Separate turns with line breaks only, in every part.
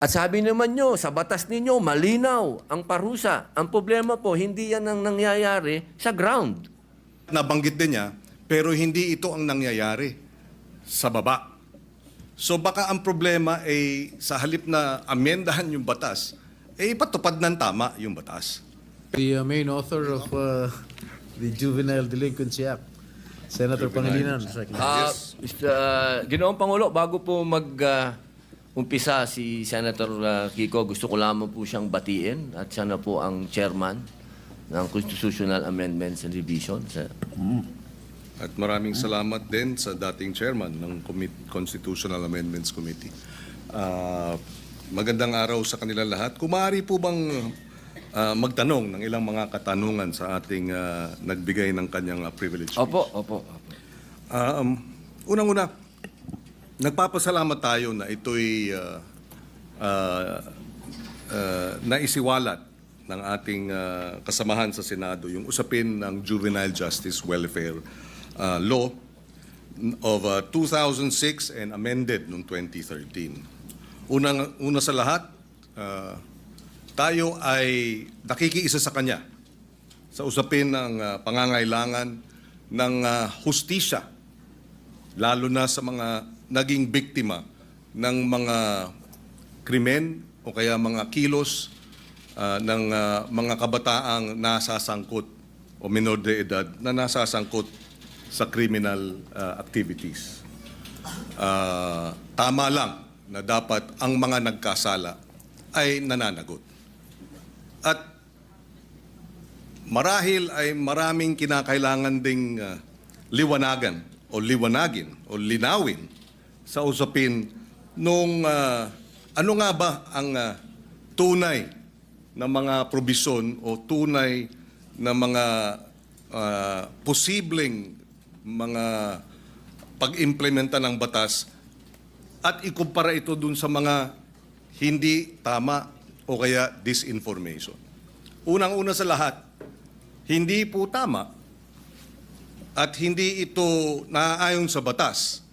At sabi naman nyo, sa batas ninyo, malinaw ang parusa. Ang problema po, hindi yan ang nangyayari sa ground.
Nabanggit din niya, pero hindi ito ang nangyayari sa baba. So baka ang problema ay sa halip na amendahan yung batas, ipatupad ng tama yung batas.
The main author of the Juvenile Delinquency Act, Senator Pangilinan.
Ginoong Pangulo, bago po umpisa si Senator Kiko, gusto ko lamang po siyang batiin at siya na po ang chairman ng Constitutional Amendments and Revision.
At maraming salamat din sa dating chairman ng Constitutional Amendments Committee. Magandang araw sa kanila lahat. Kung maaari po bang magtanong ng ilang mga katanungan sa ating nagbigay ng kanyang privilege speech?
Opo.
Unang-una, nagpapasalamat tayo na ito'y naisiwalat ng ating kasamahan sa Senado, yung usapin ng Juvenile Justice Welfare Law of 2006 and amended noong 2013. Una sa lahat, tayo ay nakikiisa sa kanya sa usapin ng pangangailangan ng hustisya, lalo na sa mga naging biktima ng mga krimen o kaya mga kilos ng mga kabataang nasasangkut o minor de edad na nasasangkut sa criminal activities. Tama lang na dapat ang mga nagkasala ay nananagot. At marahil ay maraming kinakailangan ding liwanagin o linawin sa usapin nung ano nga ba ang tunay na mga probisyon o tunay na mga posibleng mga pag-implementa ng batas at ikumpara ito dun sa mga hindi tama o kaya disinformation. Unang-una sa lahat, hindi po tama at hindi ito naaayon sa batas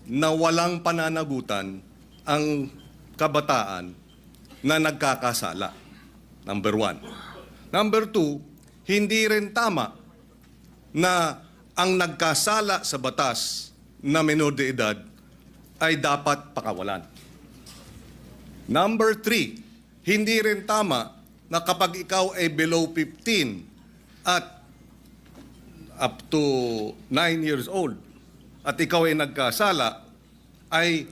na walang pananagutan ang kabataan na nagkakasala. Number 1. Number 2, hindi rin tama na ang nagkasala sa batas na menor de edad ay dapat pakawalan. Number 3, hindi rin tama na kapag ikaw ay below 15 at up to 9 years old at ikaw ay nagkasala, ay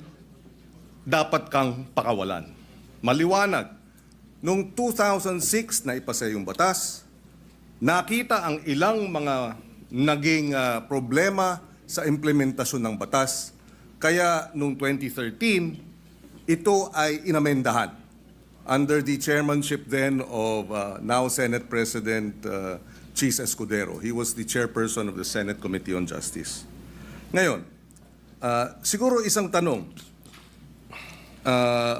dapat kang pakawalan. Maliwanag, noong 2006 na ipasa yung batas, nakita ang ilang mga naging problema sa implementasyon ng batas. Kaya noong 2013, ito ay inamendahan under the chairmanship then of now Senate President Chis Escudero. He was the chairperson of the Senate Committee on Justice. Ngayon, siguro isang tanong.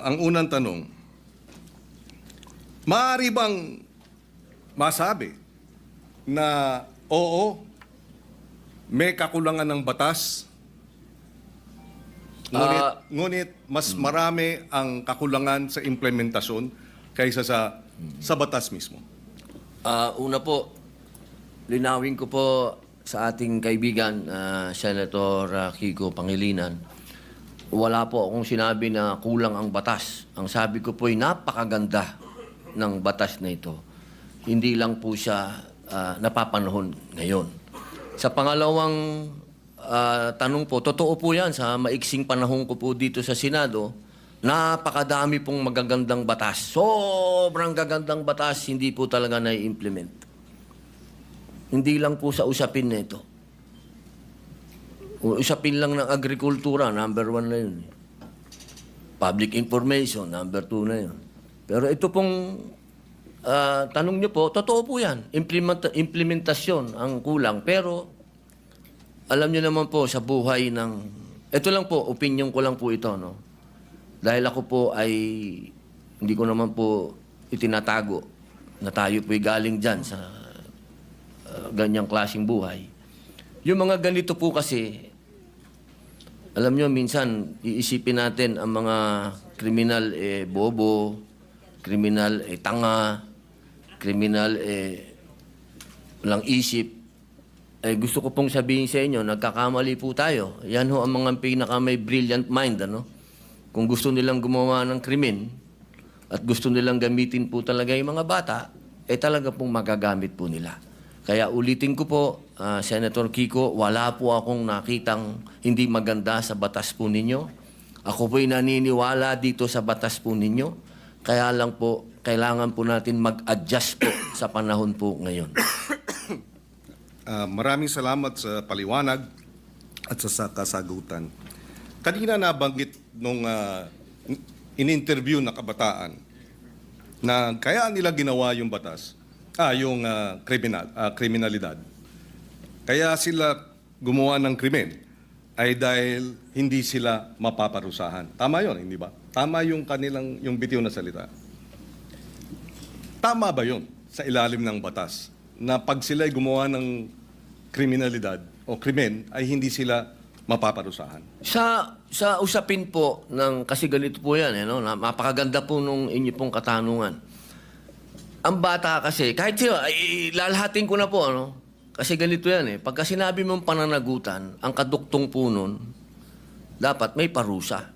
Ang unang tanong, maaari bang masabi na oo, may kakulangan ng batas, ngunit mas marami ang kakulangan sa implementasyon kaysa sa batas mismo?
Una po, linawin ko po sa ating kaibigan, Senator Kiko Pangilinan, wala po akong sinabi na kulang ang batas. Ang sabi ko po ay napakaganda ng batas na ito. Hindi lang po siya napapanahon ngayon. Sa pangalawang tanong po, totoo po yan sa maiksing panahon ko po dito sa Senado, napakadami pong magagandang batas. Sobrang gagandang batas, hindi po talaga na-implement. Hindi lang po sa usapin na ito. Usapin lang ng agrikultura, number 1 na yun. Public information, number 2 na yun. Pero ito pong tanong nyo po, totoo po yan. Implementasyon ang kulang. Pero alam nyo naman po sa buhay ng... Ito lang po, opinion ko lang po ito. No? Dahil ako po ay hindi ko naman po itinatago na tayo po'y galing dyan sa ganyang klaseng buhay. Yung mga ganito po kasi, alam nyo, minsan iisipin natin ang mga kriminal bobo, kriminal tanga, kriminal walang isip. Gusto ko pong sabihin sa inyo, nagkakamali po tayo. Yan ho ang mga pinaka may brilliant mind, ano? Kung gusto nilang gumawa ng krimen at gusto nilang gamitin po talaga yung mga bata, talaga pong magagamit po nila. Kaya ulitin ko po, Senator Kiko, wala po akong nakitang hindi maganda sa batas po ninyo. Ako po'y naniniwala dito sa batas po ninyo. Kaya lang po, kailangan po natin mag-adjust po sa panahon po ngayon.
Maraming salamat sa paliwanag at sa kasagutan. Kanina nabanggit nung in-interview na kabataan na kaya nila ginawa yung batas, yung kriminalidad. Kaya sila gumawa ng krimen ay dahil hindi sila mapaparusahan. Tama yon, hindi ba? Tama yung kanilang, yung bitiw na salita. Tama ba yon sa ilalim ng batas? Na pag sila'y gumawa ng kriminalidad o krimen ay hindi sila mapaparusahan.
Sa usapin po ng kasi ganito po 'yan, no? Napakaganda po nung inyo pong katanungan. Ang bata kasi kahit sila lalahatin ko na po ano. Kasi ganito 'yan Pagka sinabi mong pananagutan, ang kaduktong po nun dapat may parusa.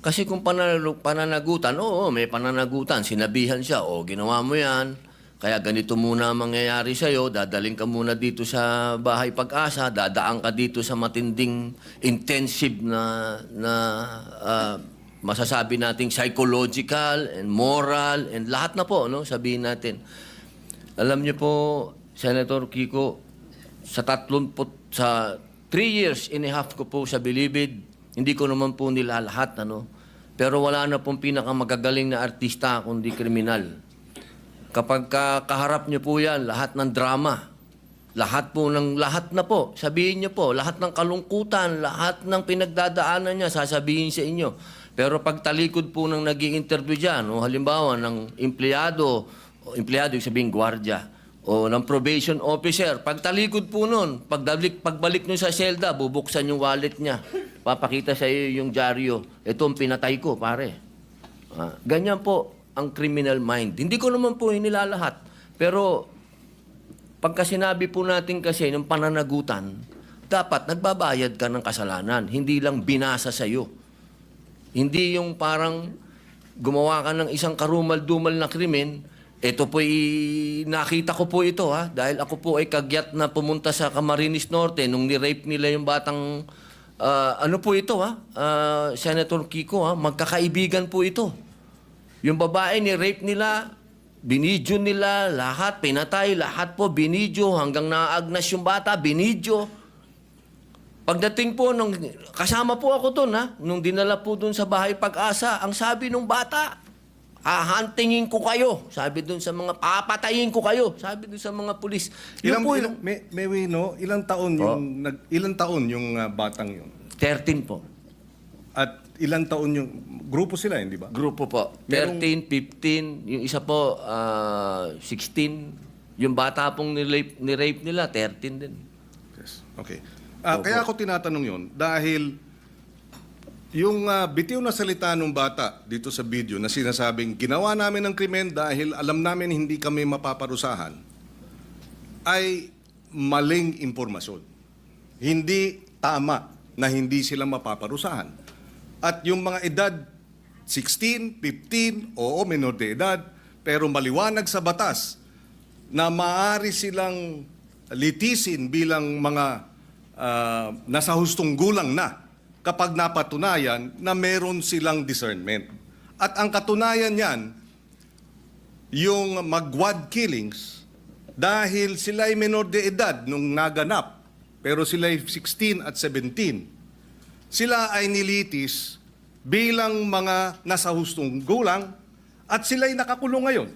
Kasi kung pananagutan, oo, may pananagutan, sinabihan siya, ginawa mo 'yan. Kaya ganito muna ang mangyayari sa'yo, dadaling ka muna dito sa Bahay Pag-asa, dadaan ka dito sa matinding intensive na masasabi nating psychological and moral and lahat na po, no? Sabihin natin. Alam niyo po, Senator Kiko, sa 3 years and a half ko po sa Bilibid, hindi ko naman po nila lahat, ano? Pero wala na pong pinakamagagaling na artista kundi kriminal. Kapag kaharap niyo po yan, lahat ng drama, lahat na po, sabihin niyo po, lahat ng kalungkutan, lahat ng pinagdadaanan niya, sasabihin sa inyo. Pero pag talikod po ng nag-i-interview dyan, o halimbawa ng empleyado yung sabihin gwardiya, o ng probation officer, pag talikod po nun, pagbalik nyo sa selda, bubuksan yung wallet niya, papakita sa iyo yung dyaryo, ito ang pinatay ko, pare. Ganyan po ang criminal mind. Hindi ko naman po inilalahat. Pero pagka sinabi po natin kasi ng pananagutan, dapat nagbabayad ka ng kasalanan. Hindi lang binasa sa'yo. Hindi yung parang gumawa ka ng isang karumal-dumal na krimen, ito po nakita ko po ito dahil ako po ay kagyat na pumunta sa Camarines Norte nung ni-rape nila yung batang, ano po ito Senator Kiko magkakaibigan po ito. Yung babae ni-rape nila, binidyo nila, lahat, pinatay, lahat po, binidyo, hanggang naagnas yung bata, binidyo. Pagdating po, kasama po ako doon, nung dinala po doon sa Bahay Pag-asa, ang sabi nung bata, hahantingin ko kayo. Sabi doon sa mga, papatayin ko kayo. Sabi doon sa mga pulis.
Ilang taon yung batang yun?
13 po.
At ilang taon yung grupo sila, hindi ba?
Grupo po. 13, 15, yung isa po 16. Yung bata pong ni-rape nila, 13 din.
Yes. Okay. Kaya ako tinatanong yun dahil yung bitiw na salita ng bata dito sa video na sinasabing ginawa namin ng krimen dahil alam namin hindi kami mapaparusahan ay maling impormasyon. Hindi tama na hindi sila mapaparusahan. At yung mga edad 16, 15, oo, menor de edad, pero maliwanag sa batas na maaari silang litisin bilang mga nasa hustong gulang na kapag napatunayan na meron silang discernment. At ang katunayan niyan, yung magwad killings, dahil sila ay menor de edad nung naganap, pero sila ay 16 at 17, sila ay nilitis bilang mga nasa hustong gulang at sila ay nakakulong ngayon.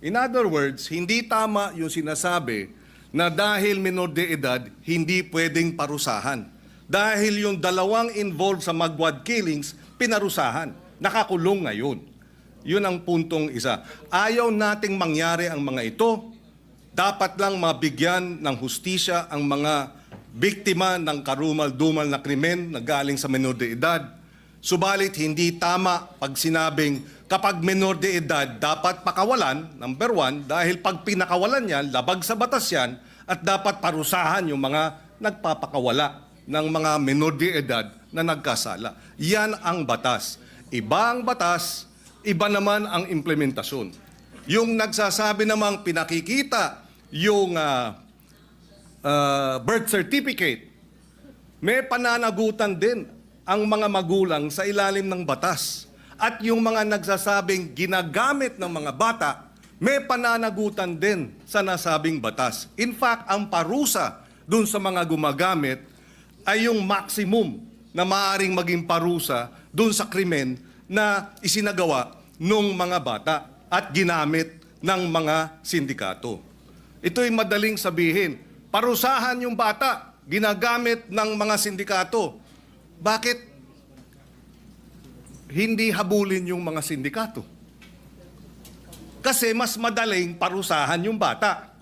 In other words, hindi tama yung sinasabi na dahil menor de edad, hindi pwedeng parusahan. Dahil yung dalawang involved sa magwad killings, pinarusahan. Nakakulong ngayon. Yun ang puntong isa. Ayaw nating mangyari ang mga ito. Dapat lang mabigyan ng hustisya ang mga biktima ng karumal-dumal na krimen na galing sa menor de edad. Subalit hindi tama pag sinabing kapag menor de edad dapat pakawalan, number one, dahil pag pinakawalan yan, labag sa batas yan, at dapat parusahan yung mga nagpapakawala ng mga menor de edad na nagkasala. Yan ang batas. Iba ang batas, iba naman ang implementasyon. Yung nagsasabi namang pinakikita yung birth certificate, may pananagutan din ang mga magulang sa ilalim ng batas. At yung mga nagsasabing ginagamit ng mga bata, may pananagutan din sa nasabing batas. In fact, ang parusa dun sa mga gumagamit ay yung maximum na maaaring maging parusa dun sa krimen na isinagawa ng mga bata at ginamit ng mga sindikato. Ito'y madaling sabihin. Parusahan yung bata, ginagamit ng mga sindikato. Bakit hindi habulin yung mga sindikato? Kasi mas madaling parusahan yung bata.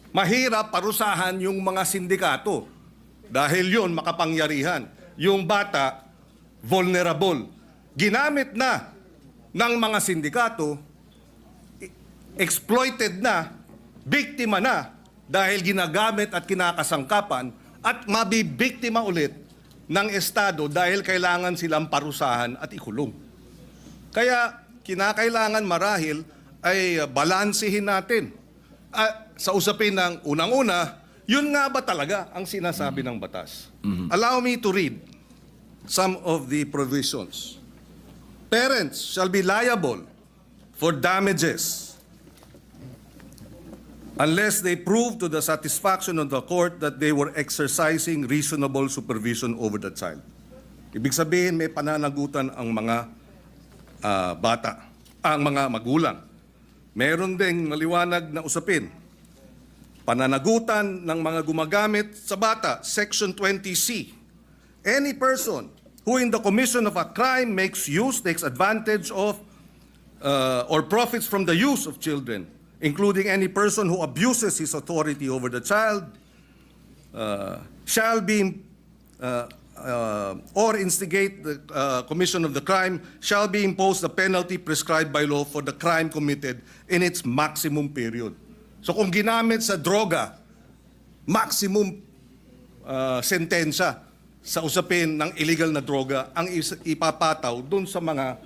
Mahirap parusahan yung mga sindikato. Dahil yun, makapangyarihan. Yung bata, vulnerable. Ginamit na ng mga sindikato, exploited na, biktima na, dahil ginagamit at kinakasangkapan, at mabibiktima ulit ng Estado dahil kailangan silang parusahan at ikulong. Kaya kinakailangan marahil ay balansehin natin. Sa usapin ng unang-una, yun nga ba talaga ang sinasabi ng batas? Allow me to read some of the provisions. Parents shall be liable for damages unless they prove to the satisfaction of the court that they were exercising reasonable supervision over the child. Ibig sabihin, may pananagutan ang mga bata, ang mga magulang. Meron ding maliwanag na usapin. Pananagutan ng mga gumagamit sa bata, Section 20C. Any person who in the commission of a crime makes use, takes advantage of, or profits from the use of children, including any person who abuses his authority over the child, shall be, or instigate the commission of the crime, shall be imposed the penalty prescribed by law for the crime committed in its maximum period. So kung ginamit sa droga, maximum sentensya sa usapin ng illegal na droga ang ipapataw dun sa mga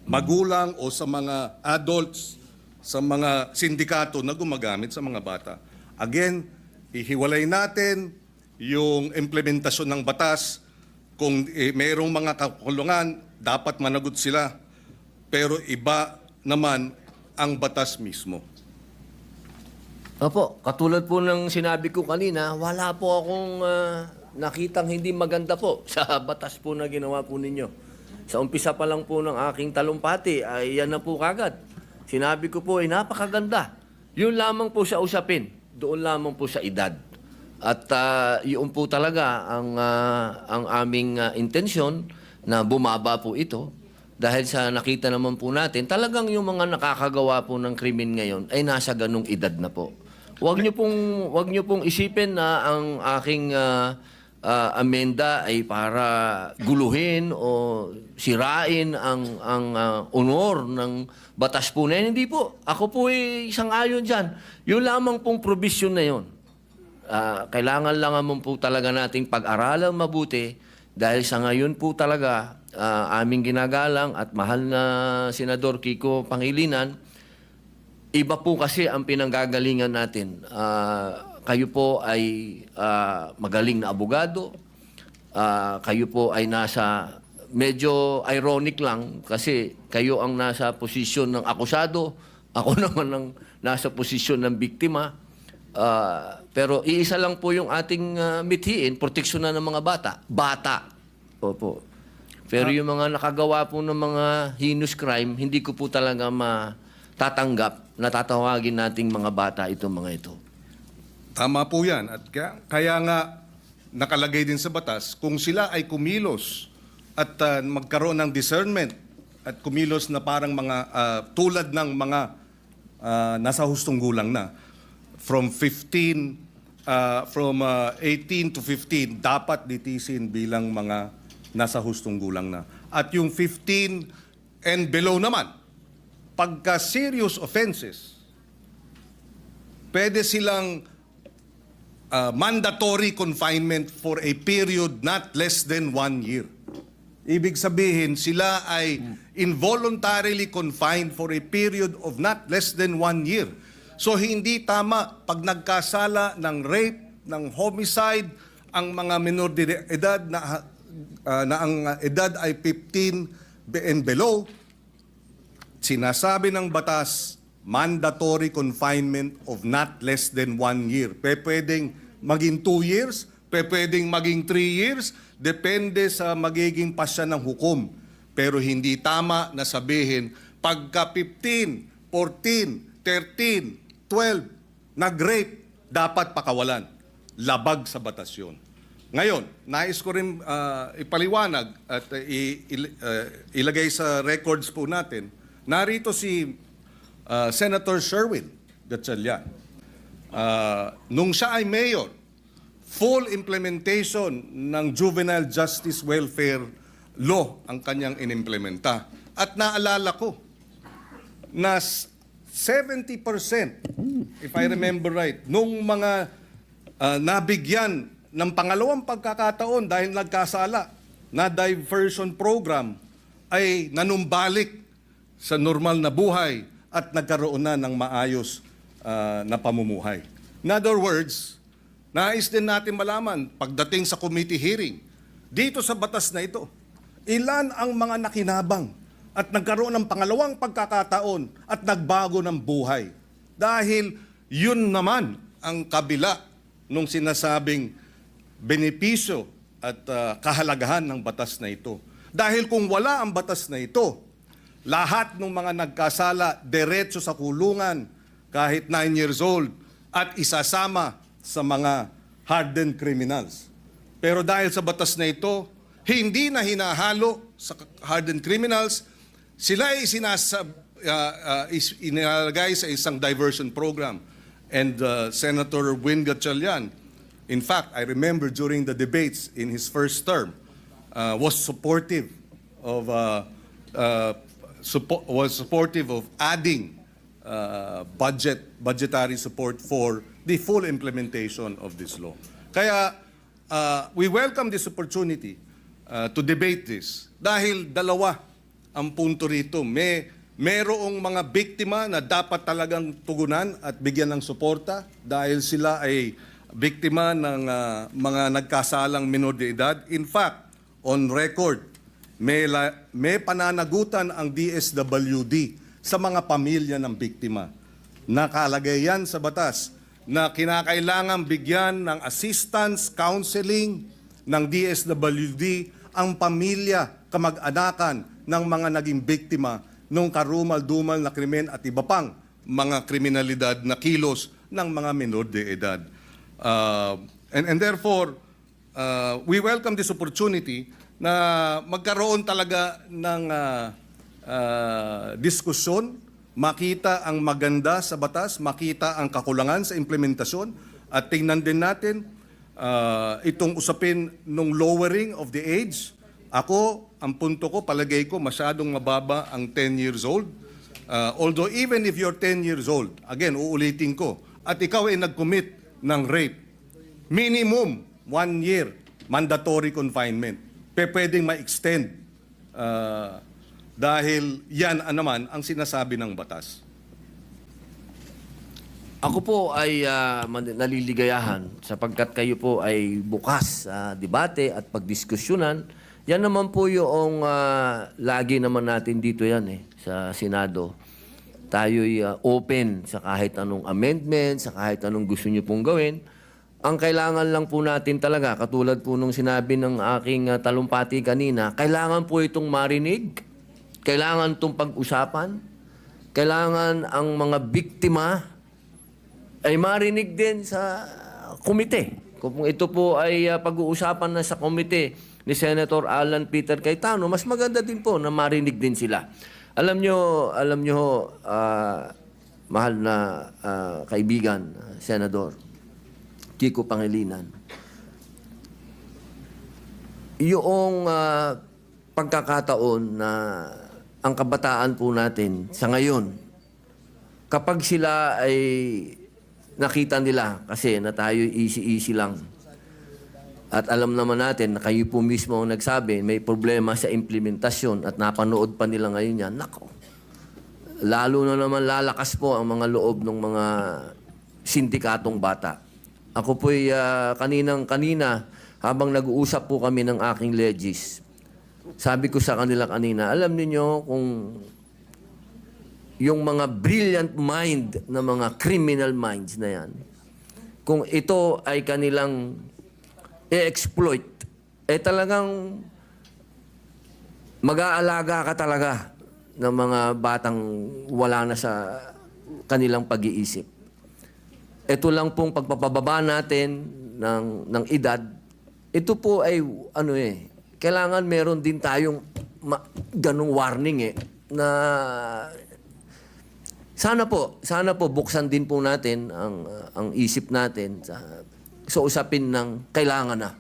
magulang o sa mga adults, sa mga sindikato na gumagamit sa mga bata. Again, ihiwalay natin yung implementasyon ng batas. Kung mayroong mga kakulungan, dapat managot sila. Pero iba naman ang batas mismo.
Opo, katulad po ng sinabi ko kanina, wala po akong nakitang hindi maganda po sa batas po na ginawa po ninyo. Sa umpisa pa lang po ng aking talumpati, ay yan na po kagad. Sinabi ko po ay napakaganda. Yun lamang po sa usapin, doon lamang po sa edad. At yun po talaga ang aming intensyon na bumaba po ito. Dahil sa nakita naman po natin, talagang yung mga nakakagawa po ng krimen ngayon ay nasa ganung edad na po. Huwag niyo pong isipin na ang aking amenda ay para guluhin o sirain ang honor ng batas po na yan. Hindi po. Ako po ay isang ayon dyan. Yung lamang pong provision na yun. Kailangan lang naman po talaga nating pag-aralan mabuti dahil sa ngayon po talaga aming ginagalang at mahal na Senador Kiko Pangilinan, iba po kasi ang pinanggagalingan natin. Kayo po ay magaling na abogado. Kayo po ay nasa, medyo ironic lang kasi kayo ang nasa posisyon ng akusado. Ako naman ang nasa posisyon ng biktima. Pero iisa lang po yung ating mithiin, proteksyonan ng mga bata. Bata. Opo. Pero yung mga nakagawa po ng mga heinous crime, hindi ko po talaga matatanggap na tatawagin nating mga bata itong mga ito.
Tama po yan. At kaya nga nakalagay din sa batas, kung sila ay kumilos at magkaroon ng discernment at kumilos na parang mga tulad ng mga nasa hustong gulang na, from 18 to 15, dapat litisin bilang mga nasa hustong gulang na. At yung 15 and below naman, pagka serious offenses, pwede silang mandatory confinement for a period not less than 1 year. Ibig sabihin, sila ay involuntarily confined for a period of not less than 1 year. So hindi tama pag nagkasala ng rape, ng homicide, ang mga minor de edad na ang edad ay 15 and below, sinasabi ng batas, mandatory confinement of not less than 1 year. Pwedeng maging 2 years, pwedeng maging 3 years, depende sa magiging pasya ng hukom. Pero hindi tama na sabihin, pagka 15, 14, 13, 12, nag-rape, dapat pakawalan. Labag sa batas yun. Ngayon, nais ko rin ipaliwanag at ilagay sa records po natin, narito si Senator Sherwin Gatchalian. Nung siya ay mayor, full implementation ng Juvenile Justice Welfare Law ang kanyang inimplementa. At naalala ko na 70%, if I remember right, nung mga nabigyan ng pangalawang pagkakataon dahil nagkasala na diversion program ay nanumbalik sa normal na buhay at nagkaroon na ng maayos na pamumuhay. In other words, nais din natin malaman pagdating sa committee hearing, dito sa batas na ito, ilan ang mga nakinabang at nagkaroon ng pangalawang pagkakataon at nagbago ng buhay. Dahil yun naman ang kabila nung sinasabing benepisyo at kahalagahan ng batas na ito. Dahil kung wala ang batas na ito, lahat ng mga nagkasala, diretso sa kulungan, kahit 9 years old, at isasama sa mga hardened criminals. Pero dahil sa batas na ito, hindi na hinahalo sa hardened criminals, sila ay inilagay sa isang diversion program. And Senator Win Gatchalian, in fact, I remember during the debates in his first term, was supportive of adding budgetary support for the full implementation of this law. Kaya we welcome this opportunity to debate this dahil dalawa ang punto rito. Merong mga biktima na dapat talagang tugunan at bigyan ng suporta dahil sila ay biktima ng mga nagkasalang minor de edad. In fact, on record, may pananagutan ang DSWD sa mga pamilya ng biktima. Nakalagay yan sa batas na kinakailangan bigyan ng assistance, counseling ng DSWD ang pamilya, kamag-anakan ng mga naging biktima ng karumal-dumal na krimen at iba pang mga kriminalidad na kilos ng mga minor de edad. And therefore, we welcome this opportunity na magkaroon talaga ng diskusyon, makita ang maganda sa batas, makita ang kakulangan sa implementasyon, at tingnan din natin itong usapin ng lowering of the age. Ako, ang punto ko, palagay ko, masyadong mababa ang 10 years old. Although even if you're 10 years old, again, uulitin ko, at ikaw ay nag-commit ng rape, minimum 1 year mandatory confinement. Pwedeng ma-extend dahil yan naman ang sinasabi ng batas.
Ako po ay naliligayahan sapagkat kayo po ay bukas sa debate at pagdiskusyonan. Yan naman po yung lagi naman natin dito yan sa Senado. Tayo'y open sa kahit anong amendment, sa kahit anong gusto nyo pong gawin. Ang kailangan lang po natin talaga, katulad po nung sinabi ng aking talumpati kanina, kailangan po itong marinig, kailangan itong pag-usapan, kailangan ang mga biktima ay marinig din sa komite. Kung ito po ay pag-uusapan na sa komite ni Senator Alan Peter Cayetano, mas maganda din po na marinig din sila. Alam nyo, mahal na kaibigan, Senador Kiko Pangilinan, yung pagkakataon na ang kabataan po natin sa ngayon, kapag sila ay nakita nila kasi na tayo easy-easy lang, at alam naman natin na kayo po mismo ang nagsabi, may problema sa implementasyon at napanood pa nila ngayon yan, nako, lalo na naman lalakas po ang mga loob ng mga sindikatong bata. Ako po'y kanina, habang nag-uusap po kami ng aking legis, sabi ko sa kanila kanina, alam niyo kung yung mga brilliant mind na mga criminal minds na yan, kung ito ay kanilang i-exploit, talagang mag-aalaga ka talaga ng mga batang wala na sa kanilang pag-iisip. Ito lang pong pagpapababa natin ng edad, ito po ay kailangan meron din tayong ganong warning na sana po buksan din po natin ang isip natin sa usapin ng kailangan na.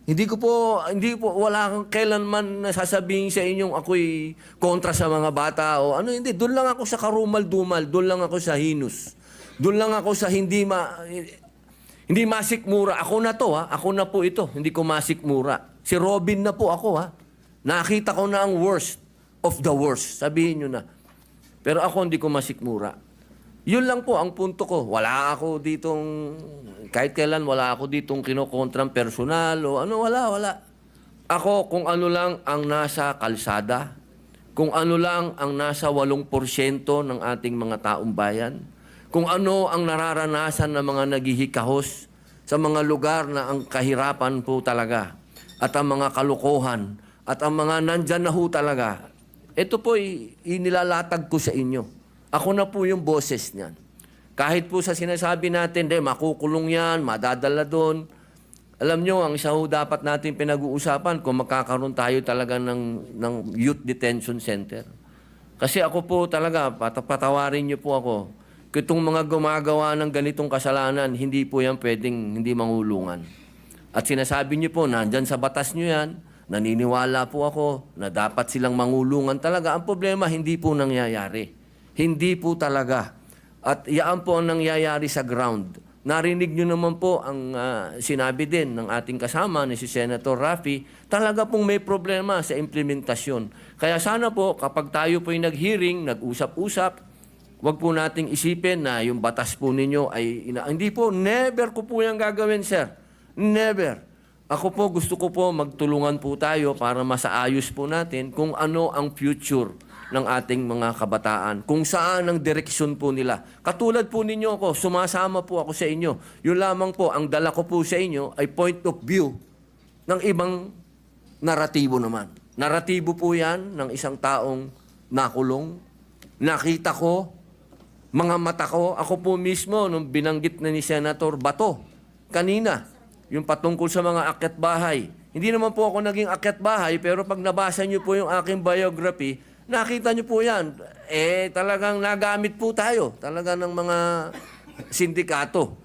Hindi po wala kang kailanman nasasabihin sa inyong ako'y kontra sa mga bata o hindi. Doon lang ako sa karumal-dumal, doon lang ako sa hinus. Doon lang ako sa hindi masikmura. Ako na to, ha? Ako na po ito. Hindi ko masikmura. Si Robin na po ako, ha? Nakita ko na ang worst of the worst. Sabihin nyo na. Pero ako hindi ko masikmura. Yun lang po ang punto ko. Wala ako ditong, kahit kailan wala ako ditong kinokontrang personal o wala. Ako kung ano lang ang nasa kalsada, kung ano lang ang nasa 8% ng ating mga taong bayan, kung ano ang nararanasan ng mga naghihikahos sa mga lugar na ang kahirapan po talaga at ang mga kalukuhan at ang mga nandyan na ho talaga. Ito po inilalatag ko sa inyo. Ako na po yung boses niyan. Kahit po sa sinasabi natin, makukulong yan, madadala doon. Alam nyo, ang isa ho dapat natin pinag-uusapan kung magkakaroon tayo talaga ng youth detention center. Kasi ako po talaga, patawarin nyo po ako, itong mga gumagawa ng ganitong kasalanan, hindi po yan pwedeng hindi mangulungan. At sinasabi nyo po, nandyan sa batas nyo yan, naniniwala po ako na dapat silang mangulungan talaga. Ang problema, hindi po nangyayari. Hindi po talaga. At yaan po ang nangyayari sa ground. Narinig nyo naman po ang sinabi din ng ating kasama ni si Senator Raffy, talaga pong may problema sa implementasyon. Kaya sana po, kapag tayo po'y nag-hearing, nag-usap-usap, wag po nating isipin na yung batas po ninyo ay... Hindi po, never ko po yan gagawin, sir. Never. Ako po, gusto ko po magtulungan po tayo para masaayos po natin kung ano ang future ng ating mga kabataan, kung saan ang direksyon po nila. Katulad po ninyo ako, sumasama po ako sa inyo. Yun lamang po, ang dala ko po sa inyo ay point of view ng ibang naratibo naman. Naratibo po yan ng isang taong nakulong. Nakita ko, mga mata ko, ako po mismo, nung binanggit na ni Senator Bato, kanina, yung patungkol sa mga akyat bahay. Hindi naman po ako naging akyat bahay, pero pag nabasa niyo po yung aking biography, nakita niyo po yan. Talagang nagamit po tayo. Talaga ng mga sindikato.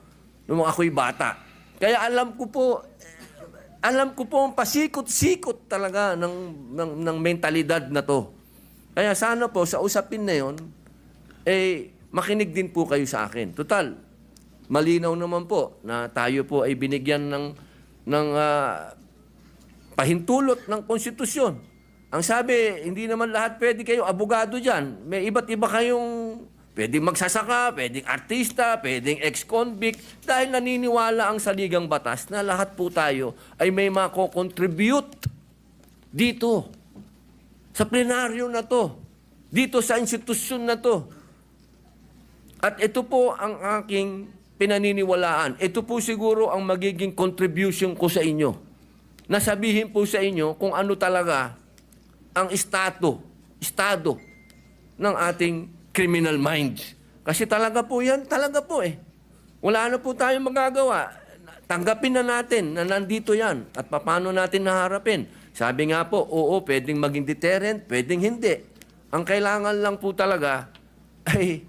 Nung ako'y bata. Kaya alam ko po ang pasikot-sikot talaga ng mentalidad na to. Kaya sana po, sa usapin na yon, makinig din po kayo sa akin. Total, malinaw naman po na tayo po ay binigyan ng pahintulot ng konstitusyon. Ang sabi, hindi naman lahat pwede kayo abogado dyan. May iba't iba kayong pwedeng magsasaka, pwedeng artista, pwedeng ex-convict. Dahil naniniwala ang saligang batas na lahat po tayo ay may mako-contribute dito. Sa plenaryo na to. Dito sa institusyon na to. At ito po ang aking pinaniniwalaan. Ito po siguro ang magiging contribution ko sa inyo. Nasabihin po sa inyo kung ano talaga ang estado ng ating criminal minds. Kasi talaga po yan, Wala na po tayong magagawa. Tanggapin na natin na nandito yan at paano natin naharapin. Sabi nga po, oo, pwedeng maging deterrent, pwedeng hindi. Ang kailangan lang po talaga ay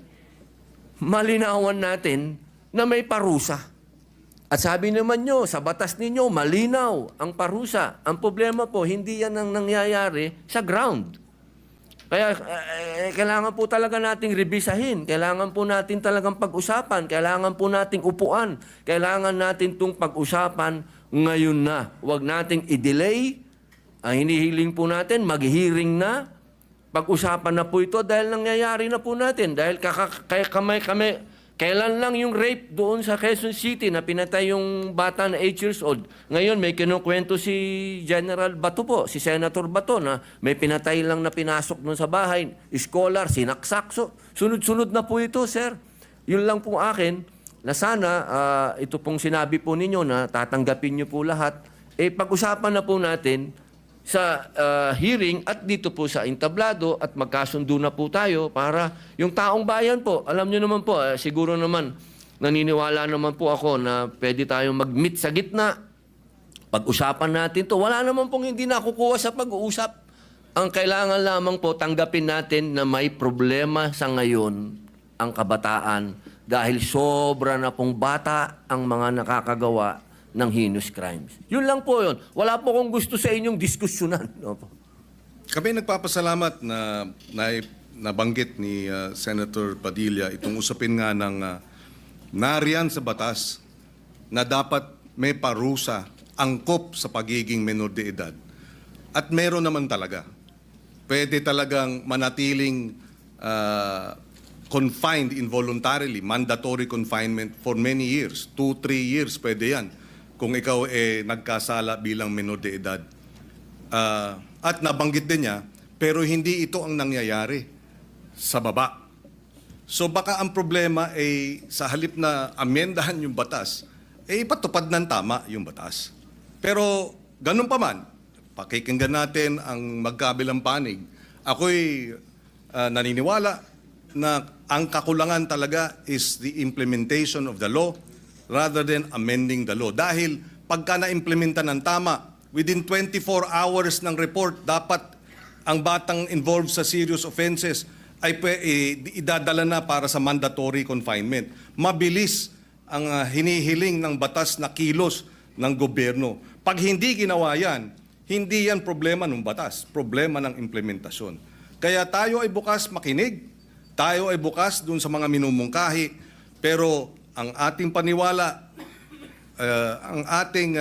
malinawan natin na may parusa. At sabi naman nyo, sa batas ninyo, malinaw ang parusa. Ang problema po, hindi yan ang nangyayari sa ground. Kaya kailangan po talaga nating revisahin. Kailangan po natin talagang pag-usapan. Kailangan po nating upuan. Kailangan natin itong pag-usapan ngayon na. Huwag nating i-delay. Ang hinihiling po natin, mag-hearing na. Pag-usapan na po ito dahil nangyayari na po natin. Dahil kailan lang yung rape doon sa Quezon City na pinatay yung bata na 8 years old. Ngayon may kinukwento si General Bato po, si Senator Bato na may pinatay lang na pinasok doon sa bahay. Scholar, sinaksak. So, sunod-sunod na po ito, sir. Yun lang po akin na sana ito pong sinabi po ninyo na tatanggapin nyo po lahat. Pag-usapan na po natin sa hearing at dito po sa entablado at magkasundo na po tayo para yung taong bayan po, alam nyo naman po, siguro naman naniniwala naman po ako na pwede tayong mag-meet sa gitna. Pag-usapan natin to. Wala naman pong hindi nakukuha sa pag-uusap. Ang kailangan lamang po tanggapin natin na may problema sa ngayon ang kabataan dahil sobra na pong bata ang mga nakakagawa ng heinous crimes. Yun lang po yun. Wala po kong gusto sa inyong diskusyonan. Opo.
Kami nagpapasalamat na nabanggit ni Senator Padilla itong usapin nga ng nariyan sa batas na dapat may parusa, angkop sa pagiging menor de edad. At meron naman talaga. Pwede talagang manatiling confined involuntarily, mandatory confinement for many years. 2-3 years pwede yan kung ikaw nagkasala bilang menor de edad. At nabanggit din niya, pero hindi ito ang nangyayari sa baba. So baka ang problema ay sa halip na amendahan yung batas, ipatupad ng tama yung batas. Pero ganun pa man, pakikinggan natin ang magkabilang panig. Ako'y naniniwala na ang kakulangan talaga is the implementation of the law rather than amending the law. Dahil pagka na-implementa ng tama, within 24 hours ng report, dapat ang batang involved sa serious offenses ay idadala na para sa mandatory confinement. Mabilis ang hinihiling ng batas na kilos ng gobyerno. Pag hindi ginawa yan, hindi yan problema ng batas, problema ng implementasyon. Kaya tayo ay bukas makinig, tayo ay bukas dun sa mga minumungkahi, pero ang ating paniwala, ang ating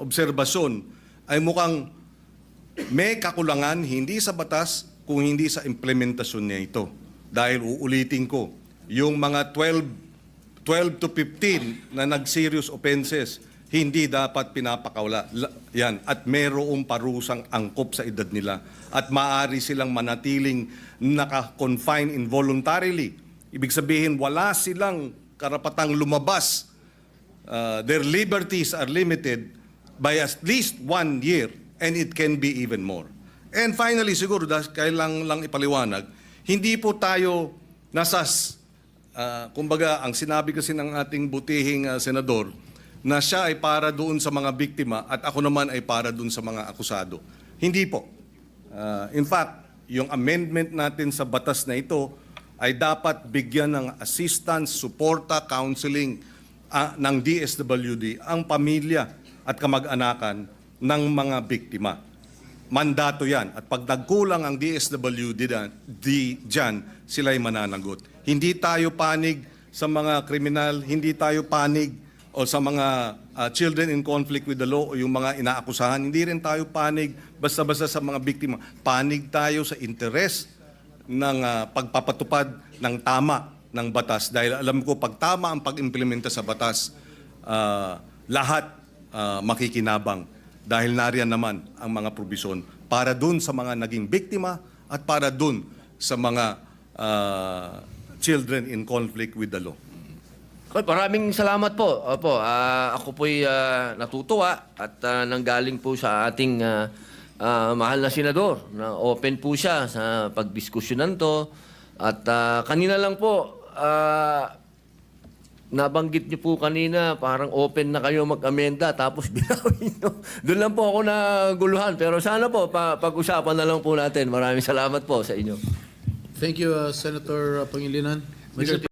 obserbasyon ay mukhang may kakulangan hindi sa batas kung hindi sa implementasyon niya ito. Dahil uulitin ko, yung mga 12 to 15 na nag-serious offenses, hindi dapat pinapakawala. Yan. At mayroong parusang angkop sa edad nila. At maaari silang manatiling naka-confine involuntarily. Ibig sabihin, wala silang karapatang lumabas. Their liberties are limited by at least 1 year and it can be even more. And finally, siguro, kailangan lang ipaliwanag, hindi po tayo kumbaga, ang sinabi kasi ng ating butihing senador, na siya ay para doon sa mga biktima at ako naman ay para doon sa mga akusado. Hindi po. In fact, yung amendment natin sa batas na ito ay dapat bigyan ng assistance, suporta, counseling ng DSWD ang pamilya at kamag-anakan ng mga biktima. Mandato yan. At pag nagkulang ang DSWD dyan, sila'y mananagot. Hindi tayo panig sa mga kriminal, hindi tayo panig o sa mga children in conflict with the law o yung mga inaakusahan. Hindi rin tayo panig basta-basta sa mga biktima. Panig tayo sa interes ng pagpapatupad ng tama ng batas. Dahil alam ko, pag tama ang pag-implementa sa batas, lahat makikinabang. Dahil nariyan naman ang mga probisyon para dun sa mga naging biktima at para dun sa mga children in conflict with the law.
Maraming salamat po. Opo, ako po'y natutuwa at nanggaling po sa ating mahal na senador na open po siya sa pagdiskusyonan to. At kanina lang po, nabanggit niyo po kanina, parang open na kayo mag-amenda tapos binawin niyo. Doon lang po ako naguluhan. Pero sana po, pag-usapan na lang po natin. Maraming salamat po sa inyo.
Thank you, Senator Pangilinan.